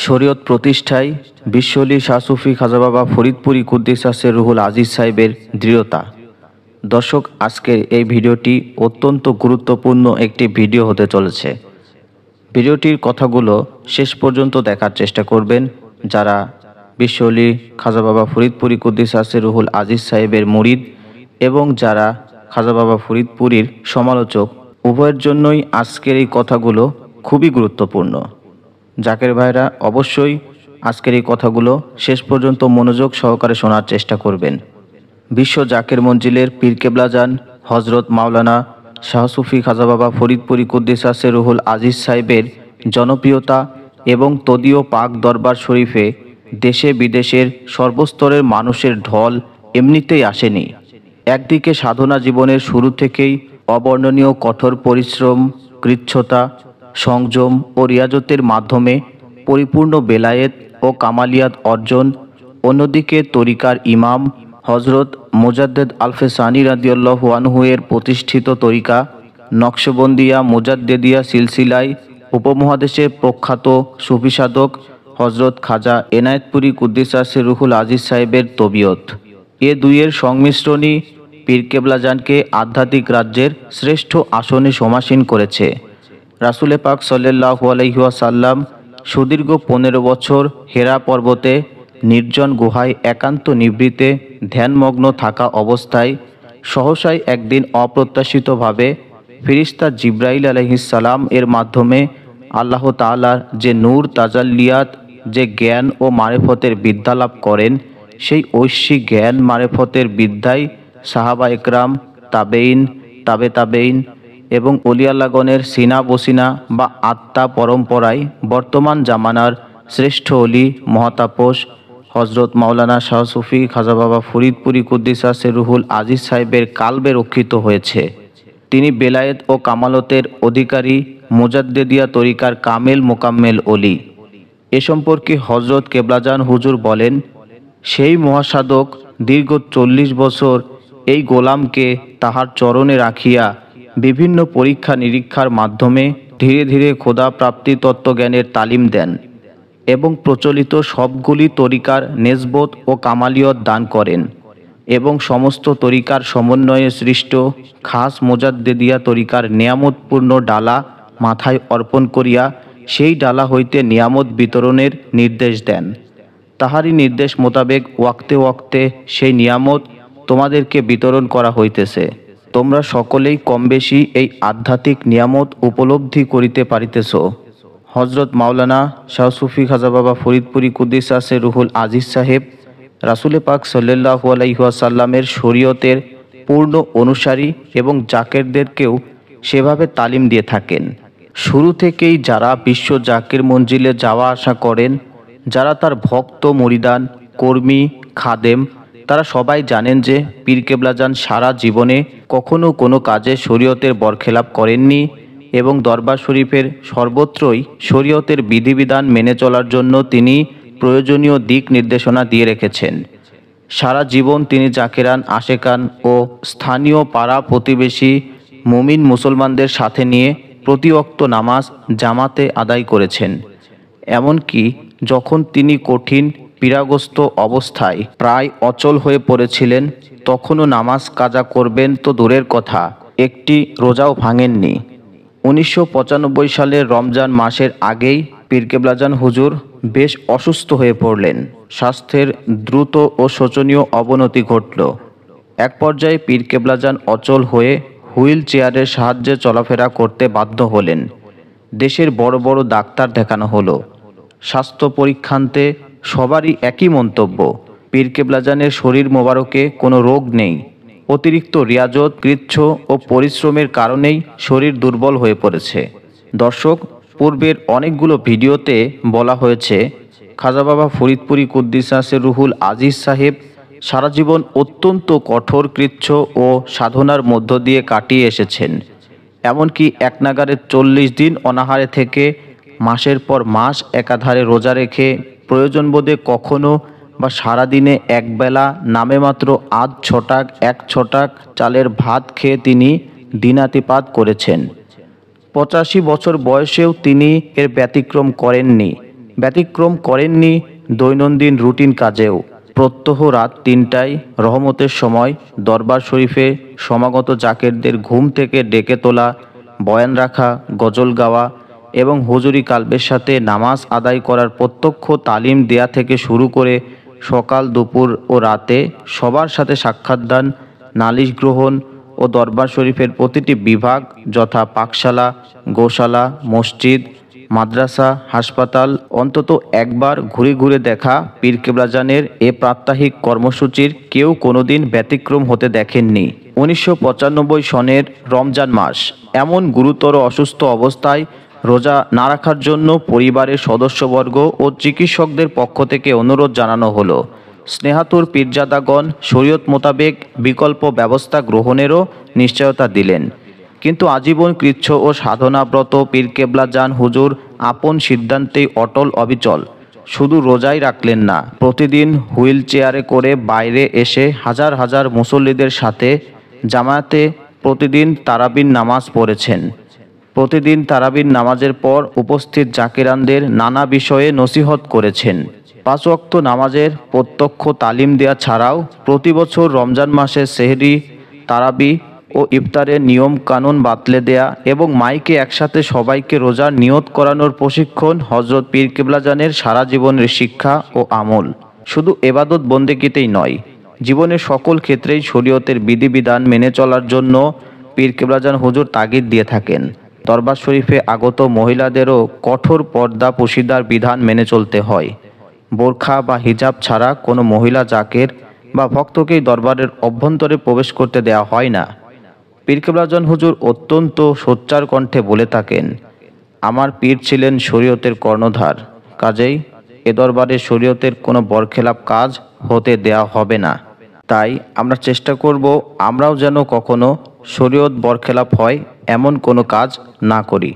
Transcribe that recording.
শরীয়ত প্রতিষ্ঠায় বিশ্বলী শাহ সুফি খাজা বাবা ফরিদপুরি কুদ্দিসাসের রুহুল আজিজ সাহেবের দৃঢ়তা। দর্শক, আজকের এই ভিডিওটি অত্যন্ত গুরুত্বপূর্ণ একটি ভিডিও হতে চলেছে। ভিডিওটির কথাগুলো শেষ পর্যন্ত দেখার চেষ্টা করবেন যারা বিশ্বলী খাজা বাবা ফরিদপুরি কুদ্দিসাসের রুহুল আজিজ সাহেবের মুরিদ এবং যারা খাজা বাবা ফরিদপুরির সমালোচক। উভয়ের জন্যই আজকের এই কথাগুলো খুবই গুরুত্বপূর্ণ। জাকের ভাইরা অবশ্যই আজকের এই কথাগুলো শেষ পর্যন্ত মনোযোগ সহকারে শোনার চেষ্টা করবেন। বিশ্ব জাকের মঞ্জিলের পীর কেবলাজান হজরত মাওলানা শাহ সুফি খাজা বাবা ফরিদপুরি কুদ্দিসাসের রুহুল আজিজ সাহেবের জনপ্রিয়তা এবং তদীয় পাক দরবার শরীফে দেশে বিদেশের সর্বস্তরের মানুষের ঢল এমনিতেই আসেনি। একদিকে সাধনা জীবনের শুরু থেকেই অবর্ণনীয় কঠোর পরিশ্রম, কৃচ্ছতা, সংযম ও রিয়াজতের মাধ্যমে পরিপূর্ণ বেলায়েত ও কামালিয়াত অর্জন, অন্যদিকে তরিকার ইমাম হজরত মুজাদ্দেদ আলফেসানি রাদিয়াল্লাহু আনহু এর প্রতিষ্ঠিত তরিকা নকশবন্দিয়া মুজাদ্দেদিয়া সিলসিলায় উপমহাদেশের প্রখ্যাত সুফি সাধক হজরত খাজা এনায়েতপুরি কুদ্দিসাসের রুহুল আজিজ সাহেবের তবিয়ত। এ দুইয়ের সংমিশ্রণই পীর কেবলাজানকে আধ্যাত্মিক রাজ্যের শ্রেষ্ঠ আসনে সমাসীন করেছে। রাসূলে পাক সাল্লাল্লাহু আলাইহি ওয়াসাল্লাম সুদীর্ঘ 15 বছর হেরা পর্বতে নির্জন গুহায় একান্ত নিভৃতে ধ্যানমগ্ন থাকা অবস্থায় সহসাই একদিন অপ্রত্যাশিতভাবে ফেরেশতা জিবরাইল আলাইহিস সালাম এর মাধ্যমে আল্লাহ তাআলার যে নূর তাজাল্লিয়াত, যে জ্ঞান ও মারেফতের বিদ্যা লাভ করেন, সেই ঐশী জ্ঞান মারেফতের বিদ্যায় সাহাবা একরাম, তাবেইন, তাবে তাবেইন এবং অলিয়াল্লাগণের সিনা বসিনা বা আত্মা পরম্পরায় বর্তমান জামানার শ্রেষ্ঠ অলি মহাতাপস হজরত মাওলানা শাহ সুফি খাজা বাবা ফরিদপুরি কুদ্দিসাসের রুহুল আজিজ সাহেবের কালবে রক্ষিত হয়েছে। তিনি বেলায়েত ও কামালতের অধিকারী, মুজাদ্দেদিয়া তরিকার কামেল মোকাম্মেল অলি। এ সম্পর্কে হজরত কেবলাজান হুজুর বলেন, সেই মহাসাধক দীর্ঘ 40 বছর এই গোলামকে তাহার চরণে রাখিয়া বিভিন্ন পরীক্ষা নিরীক্ষার মাধ্যমে ধীরে ধীরে খোদা প্রাপ্তি তত্ত্বজ্ঞানের তালিম দেন এবং প্রচলিত সবগুলি তরিকার নেসবত ও কামালিয়ত দান করেন এবং সমস্ত তরিকার সমন্বয়ে সৃষ্ট খাস মুজাদ্দেদিয়া তরিকার নিয়ামতপূর্ণ ডালা মাথায় অর্পণ করিয়া সেই ডালা হইতে নিয়ামত বিতরণের নির্দেশ দেন। তাহারই নির্দেশ মোতাবেক ওয়াক্তে ওয়াক্তে সেই নিয়ামত তোমাদেরকে বিতরণ করা হইতেছে। তোমরা সকলেই কমবেশি এই আধ্যাত্মিক নিয়ামত উপলব্ধি করিতে পারিতেছ। হজরত মাওলানা শাহ সুফি খাজা বাবা ফরিদপুরি কুদ্দিসাসের রুহুল আজিজ সাহেব রাসূলে পাক সাল্লাল্লাহু আলাইহি ওয়াসাল্লামের শরীয়তের পূর্ণ অনুসারী এবং জাকেরদেরকেও সেভাবে তালিম দিয়ে থাকেন। শুরু থেকেই যারা বিশ্ব জাকির মঞ্জিলে যাওয়া আসা করেন, যারা তার ভক্ত, মুরিদান, কর্মী, খাদেম, তারা সবাই জানেন যে পীর কেবলাজান সারা জীবনে কখনো কোনো কাজে শরীয়তের বরখেলাপ করেননি এবং দরবার শরীফের সর্বত্রই শরীয়তের বিধিবিধান মেনে চলার জন্য তিনি প্রয়োজনীয় দিক নির্দেশনা দিয়ে রেখেছেন। সারা জীবন তিনি জাকেরান, আশেকান ও স্থানীয় পাড়া প্রতিবেশী মুমিন মুসলমানদের সাথে নিয়ে প্রতি ওয়াক্ত নামাজ জামাতে আদায় করেছেন। এমনকি যখন তিনি কঠিন পীড়াগ্রস্ত অবস্থায় প্রায় অচল হয়ে পড়েছিলেন, তখনও নামাজ কাজা করবেন তো দূরের কথা, একটি রোজাও ভাঙেননি। 1995 সালের রমজান মাসের আগেই পীর কেবলাজান হুজুর বেশ অসুস্থ হয়ে পড়লেন। স্বাস্থ্যের দ্রুত ও শোচনীয় অবনতি ঘটল। এক পর্যায়ে পীর কেবলাজান অচল হয়ে হুইল চেয়ারের সাহায্যে চলাফেরা করতে বাধ্য হলেন। দেশের বড় বড় ডাক্তার দেখানো হলো। স্বাস্থ্য পরীক্ষান্তে সবারই একই মন্তব্য, পীর কেবলাজানের শরীর মোবারকে কোনো রোগ নেই। অতিরিক্ত রিয়াজত, কৃচ্ছ ও পরিশ্রমের কারণেই শরীর দুর্বল হয়ে পড়েছে। দর্শক, পূর্বের অনেকগুলো ভিডিওতে বলা হয়েছে খাজা বাবা ফরিদপুরি কুদ্দিসাসের রুহুল আজিজ সাহেব সারা জীবন অত্যন্ত কঠোর কৃচ্ছ ও সাধনার মধ্য দিয়ে কাটিয়ে এসেছেন। এমনকি এক নাগারে 40 দিন অনাহারে থেকে মাসের পর মাস একাধারে রোজা রেখে প্রয়োজনবোধে কখনো বা সারাদিনে একবেলা নামে মাত্র আধ ছটাক 1 ছটাক চালের ভাত খেয়ে তিনি দিনাতিপাত করেছেন। 85 বছর বয়সেও তিনি এর ব্যতিক্রম করেননি। ব্যতিক্রম করেননি দৈনন্দিন রুটিন কাজেও। প্রত্যহ রাত 3টায় রহমতের সময় দরবার শরীফে সমাগত জাকেরদের ঘুম থেকে ডেকে তোলা, বয়ান রাখা, গজল গাওয়া এবং হুজুরি কালবের সাথে নামাজ আদায় করার প্রত্যক্ষ তালিম দেয়া থেকে শুরু করে সকাল, দুপুর ও রাতে সবার সাথে সাক্ষাৎ দান, নালিশ গ্রহণ ও দরবার শরীফের প্রতিটি বিভাগ যথা পাকশালা, গোশালা, মসজিদ, মাদ্রাসা, হাসপাতাল অন্তত একবার ঘুরে ঘুরে দেখা পীর কেবলাজানের এ প্রাত্যহিক কর্মসূচির কেউ কোনোদিন ব্যতিক্রম হতে দেখেননি। 1995 সনের রমজান মাস, এমন গুরুতর অসুস্থ অবস্থায় রোজা না রাখার জন্য পরিবারের সদস্যবর্গ ও চিকিৎসকদের পক্ষ থেকে অনুরোধ জানানো হলো। স্নেহাতুর পীরজাদাগণ শরীয়ত মোতাবেক বিকল্প ব্যবস্থা গ্রহণেরও নিশ্চয়তা দিলেন, কিন্তু আজীবন কৃচ্ছ ও সাধনাব্রত পীর কেবলাজান হুজুর আপন সিদ্ধান্তেই অটল অবিচল। শুধু রোজাই রাখলেন না, প্রতিদিন হুইল চেয়ারে করে বাইরে এসে হাজার হাজার মুসল্লিদের সাথে জামায়াতে প্রতিদিন তারাবির নামাজ পড়েছেন। প্রতিদিন তারাবির নামাজের পর উপস্থিত জাকিরানদের নানা বিষয়ে নসিহত করেছেন। 5 ওয়াক্ত নামাজের প্রত্যক্ষ তালিম দেয়া ছাড়াও প্রতি বছর রমজান মাসে সেহরি, তারাবি ও ইফতারের নিয়ম কানুন বাতলে দেয়া এবং মাইকে একসাথে সবাইকে রোজার নিয়ত করানোর প্রশিক্ষণ হযরত পীর কেবলাজানের সারা জীবনের শিক্ষা ও আমল। শুধু এবাদত বন্দেগীতেই নয়, জীবনের সকল ক্ষেত্রেই শরীয়তের বিধিবিধান মেনে চলার জন্য পীর কেবলাজান হুজুর তাগিদ দিয়ে থাকেন। দরবার শরীফে আগত মহিলাদেরও কঠোর পর্দা পুশিদার বিধান মেনে চলতে হয়। বোরখা বা হিজাব ছাড়া কোনো মহিলা জাকের বা ভক্তকেই দরবারের অভ্যন্তরে প্রবেশ করতে দেওয়া হয় না। পীর কেবলাজান হুজুর অত্যন্ত সোচ্চার কণ্ঠে বলে থাকেন, আমার পীর ছিলেন শরীয়তের কর্ণধার, কাজেই এ দরবারে শরীয়তের কোনো বরখেলাপ কাজ হতে দেয়া হবে না। তাই আমরা চেষ্টা করব আমরাও যেন কখনো শরীয়ত বরখেলাপ হয় এমন কোনো কাজ না করি।